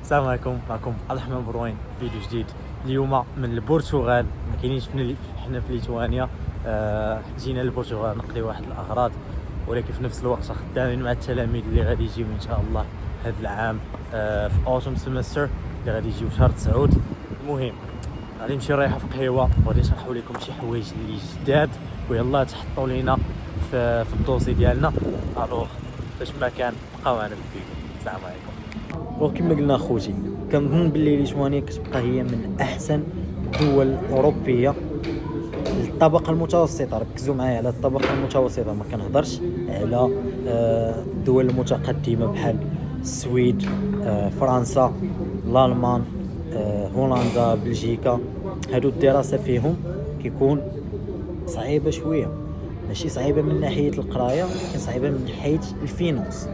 السلام عليكم، معكم عبد الرحمن بروين فيديو جديد. اليوم من البرتغال، ما كاينينش حنا في ليتوانيا. جينا للبرتغال نقضي واحد الاغراض، ولكن في نفس الوقت خدامين مع التلاميذ اللي غادي يجيو ان شاء الله هذا العام في اوتوم سيمستر اللي غادي يجيو شهر 9. المهم غادي نمشي رايحه في قهوه وغادي نشرحوا لكم شي حوايج اللي جداد، ويلا تحطوا لينا في الدوسي ديالنا. الوغ باش ما كان بقاو معنا في الفيديو. السلام عليكم. وكما قلنا خوتي، كنظن باللي ليتوانيا كتبقى هي من احسن الدول الاوروبيه للطبقه المتوسطه. ركزوا معايا على الطبقه المتوسطه، ما كنهضرش على الدول المتقدمه بحال السويد، فرنسا، الالمان، هولندا، بلجيكا. هادو الدراسه فيهم كيكون صعيبه شويه، ماشي صعيبه من ناحيه القرايه، ولكن صعيبه من حيث الفينانس.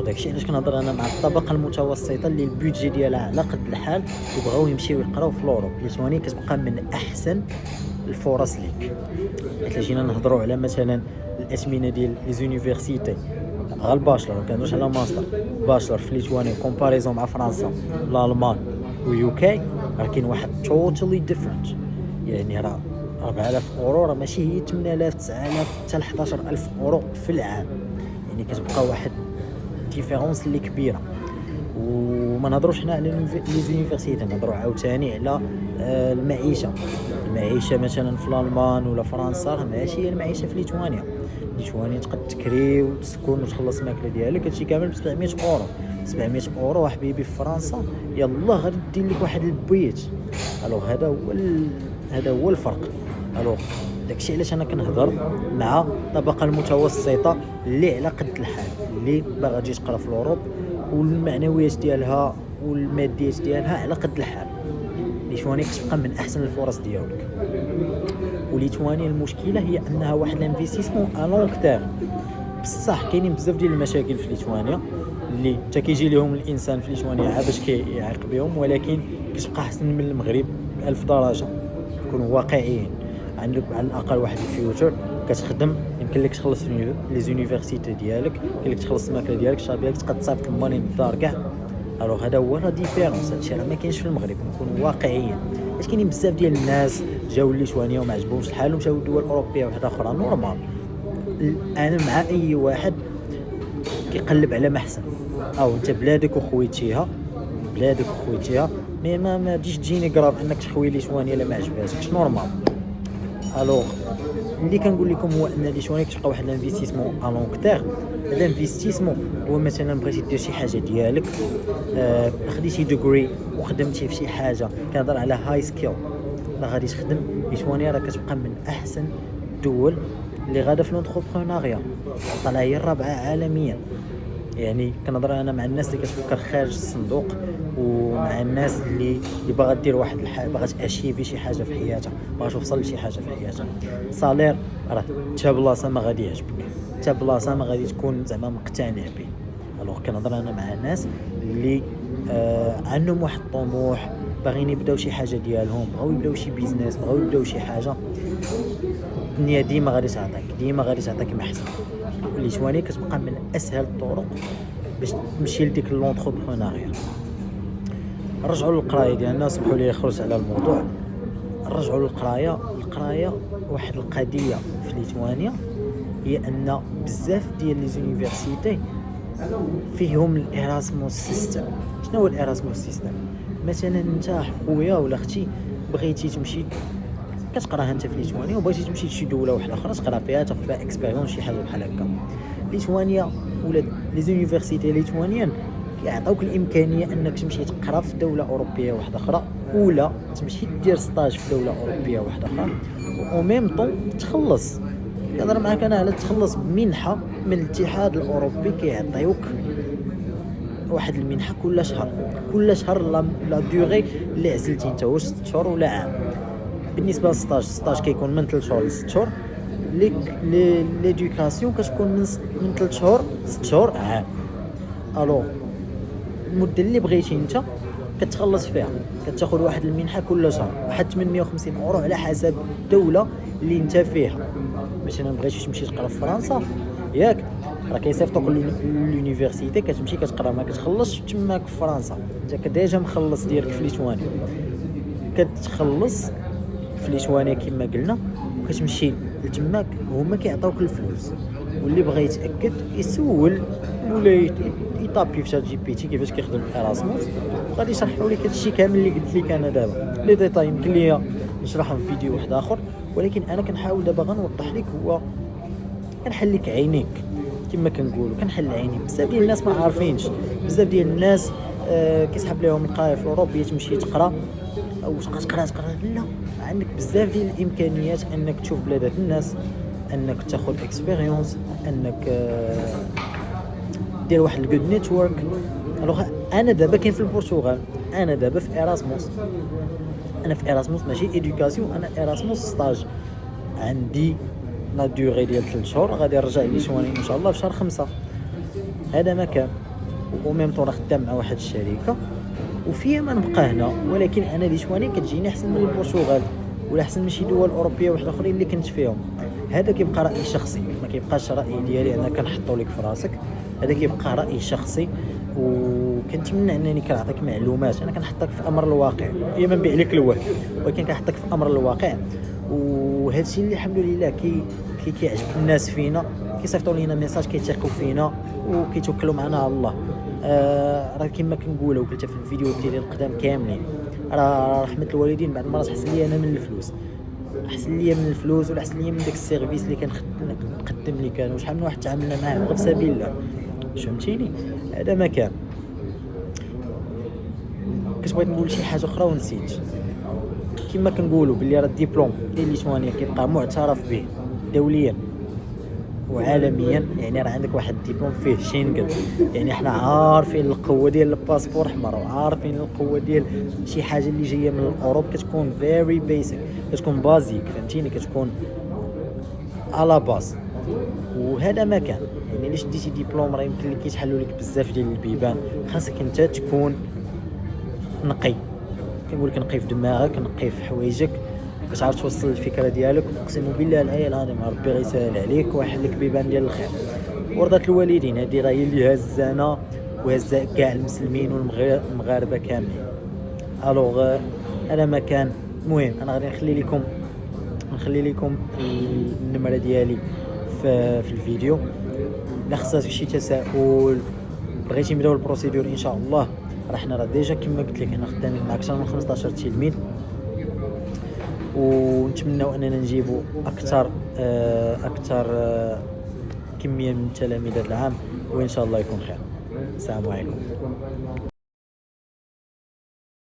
داكشي علاش كنهضر انا مع الطبقه المتوسطه اللي البيدجي ديالها على قد الحال وبغاو يمشيو يقراو في اوروب. ليتوانيا كتبقى من احسن الفرص ليك. حيت جينا نهضروا على مثلا الاثمنه ديال لي زونيفرسيتي، غير الباشلر، ما كندوش على ماستر. باشلر في ليتوانيا كومباريزون مع فرنسا، الالمان ويو كي، راه كاين واحد توتالي ديفرنت. يعني راه 4000 اورو راه ماشي هي 8000 9000 حتى ل 11000 اورو في العام. يعني كتبقى واحد ديفيرونس اللي كبيره. وما نهضروش حنا على لي زونيفرسيتي، نهضروا عاوتاني على المعيشه مثلا في الالمان ولا فرنسا راه ماشي هي المعيشه في ليتوانيا. تقد تكري وتسكن وتخلص الماكله ديالك، هادشي كامل ب 700 اورو. 700 اورو حبيبي في فرنسا يلا غادي دير لك واحد البيت. الوغ هذا هو الفرق. الوغ داكشي علاش انا كنهضر مع الطبقه المتوسطه اللي على قد الحال، اللي باغا تجي تقرا في اوروب والمعنويات ديالها والماديات ديالها على قد الحال. ليتوانيا كتبقى من احسن الفرص ديالك. وليتوانيا المشكله هي انها واحد الانفستيسمون ا لونغ تيرم. بصح كاينين بزاف ديال المشاكل في ليتوانيا اللي حتى كيجي لهم الانسان في ليتوانيا عا باش كيعيق بهم، ولكن كتبقى احسن من المغرب 1000 درجه. نكونوا واقعيين، عندك على الاقل واحد الفيوتشر كتخدم، يمكن لك تخلص لي زونيفرسيتي ديالك، يمكن لك تخلص الماكله ديالك، الشاب ديالك تقدر تصيفط الماني للدار كاع. الوغ هذا هو لا ديفيرونس. هادشي راه ما كاينش في المغرب، نكونوا واقعيين. حيت كاينين بزاف ديال الناس جاو ليتوانيا وما عجبهمش الحال ومشاو لدول اوروبيه وحده اخرى نورمال. انا مع اي واحد كيقلب على ما احسن. او انت بلادك وخويتيها ما تجيش تجيني قراب انك تخوي ليتوانيا الا ما عجباتكش نورمال. الوغ اللي كنقول لكم هو ان ليتوانيا كتبقى واحد الانفستيسمون ا لونغ تيرم. هذا الانفستيسمون هو مثلا بغيتي دير شي حاجه ديالك، خديتي دوغري وخدمتي في شي حاجه، كنهضر على هاي سكيل، لا غادي تخدم. ليتوانيا راه كتبقى من احسن الدول اللي غادا في لونتربرونيا، طالعه هي الرابعه عالميا. يعني كنهضر انا مع الناس اللي كتفكر خارج الصندوق، ومع الناس اللي باغا دير واحد الحاجه، باغا تاشيفي شي حاجه في حياتها، باغا توصل لشي حاجه في حياتها. صالير راه حتى بلاصه ما غادي يعجبك، حتى بلاصه ما غادي تكون زعما مقتنع به. الوغ كنهضر انا مع الناس اللي عندهم واحد الطموح، باغيين يبداو شي حاجه ديالهم، بغاو يبداو شي بيزنس، بغاو يبداو شي حاجه. الدنيا ديما غادي تعطيك محسن. ليتوانيا كتبقى من اسهل الطرق باش تمشي لديك لونتربرونيا. نرجعوا للقرايه ديالنا، سمحوا لي خرجت على الموضوع. نرجعوا للقرايه. واحد القضيه في ليتوانيا هي ان بزاف ديال لي زونيفرسيتي فيهم الاراسموس سيستم. شنو هو الاراسموس سيستم؟ مثلا انت خويا ولا اختي بغيتي تمشي كتقراها انت في ليتوانيا وبغيتي تمشي لشي دوله واحده اخرى تقرا فيها، تاخذ فيها اكسبيريونس شي حاجه بحال هكا. ليتوانيا ولا لي زونيفرسيتي ليتوانيين كيعطيوك الامكانيه انك تمشي تقرا في دوله اوروبيه واحده اخرى، ولا تمشي دير ستاج في دوله اوروبيه واحده اخرى، او ميم طون تخلص. كنهضر معاك انا على تخلص بمنحه من الاتحاد الاوروبي، كيعطيوك واحد المنحه كل شهر لا ديوري اللي عزلتي انت، واش 6 شهور ولا عام. بالنسبه للستاج كيكون من 3 شهور ل 6 شهور. ليدوكاسيون كتكون من 3 شهور 6 شهور عام. الوغ المده اللي بغيتي انت كتخلص فيها، كتاخذ واحد المنحه كل شهر، واحد 850 اورو على حسب الدوله اللي انت فيها. مثلا بغيتي تمشي تقرا في فرنسا ياك، راه كيصيفطوك لونيفرسيتي كتمشي كتقرا ما كتخلصش تماك في فرنسا. انت ديجا مخلص ديالك في ليتوانيا، كتخلص في ليتوانيا كما قلنا وكتمشي لتماك هما كيعطيوك الفلوس. واللي بغى يتاكد يسول ولا يطابي في شات جي بي تي كيفاش كيخدم ايراسموس، وغادي يشرحوا لك هادشي كامل اللي قلت لك انا دابا. لي ديتاي يمكن ليا نشرحهم في فيديو واحد اخر، ولكن انا كنحاول دابا غنوضح لك هو كنحل لك عينيك كما كنقولوا، كنحل عينيك. بزاف ديال الناس ما عارفينش، بزاف ديال الناس كيسحب لهم القرايه في اوروبا تمشي تقرا او تقرا لا، عندك بزاف ديال الامكانيات انك تشوف بلادات الناس، انك تاخذ اكسبيريونس، انك دير واحد الجود نيتورك. الوغ انا دابا كاين في البرتغال، انا دابا في ايراسموس، انا في ايراسموس ماشي ايدوكاسيون، انا ايراسموس ستاج. عندي لا ديوغي ديال 3 شهور، غادي نرجع ليتوانيا ان شاء الله في شهر 5. هذا مكان وميم طون خدام مع واحد الشركه وفيها ما نبقى هنا، ولكن انا ليتوانيا كتجيني احسن من البرتغال ولا احسن من شي دول اوروبيه واحده اخرين اللي كنت فيهم. هذا كيبقى راي شخصي، ما كيبقاش راي ديالي انا كنحطو لك في راسك، هذا كيبقى راي شخصي. وكنتمنى انني كنعطيك معلومات، انا كنحطك في امر الواقع، هي ما نبيع لك الوهم، ولكن كنحطك في امر الواقع. وهذا الشيء اللي الحمد لله كيعجب الناس فينا، كيصيفطوا لينا ميساج كيثيقوا فينا وكيتوكلوا معنا على الله. راه كما كنقولوا وقلتها في الفيديو ديالي القدام كاملين، راه رحمه الوالدين بعض المرات احسن لي انا من الفلوس، احسن لي من الفلوس ولا احسن لي من داك السيرفيس اللي كنقدم لك انا. وشحال من واحد تعاملنا معاه غير في سبيل الله، فهمتيني؟ هذا ما كان. كنت بغيت نقول شي حاجه اخرى ونسيت. كما كنقولوا باللي راه الدبلوم ديال ليتوانيا كيبقى معترف به دوليا وعالميا، يعني راه عندك واحد الدبلوم فيه شينغن، يعني حنا عارفين القوه ديال الباسبور احمر وعارفين القوه ديال شي حاجه اللي جايه من الاوروب كتكون فيري بيسك، كتكون بازيك، فهمتيني؟ كتكون على باز. وهذا ما كان، يعني الا شديتي دبلوم راه يمكن لك يتحلوا لك بزاف ديال البيبان. خاصك انت تكون نقي، كنقول لك نقي في دماغك، نقي في حوايجك باش عارف توصل الفكره ديالك. اقسم بالله العلي العظيم ربي غيسهل عليك ويحل لك بيبان ديال الخير. ورضات الوالدين هذه راه هي اللي هزانا وهزا كاع المسلمين والمغاربه كاملين. الوغ انا ما كان. المهم انا غادي نخلي لكم النمره ديالي في الفيديو. لا خصك شي تساؤل بغيتي نبداو البروسيدور ان شاء الله، راه حنا راه ديجا كما قلت لك حنا خدامين مع اكثر من 15 تلميذ، ونتمنوا اننا نجيبوا اكثر كميه من التلاميذ هذا العام، وان شاء الله يكون خير. السلام عليكم.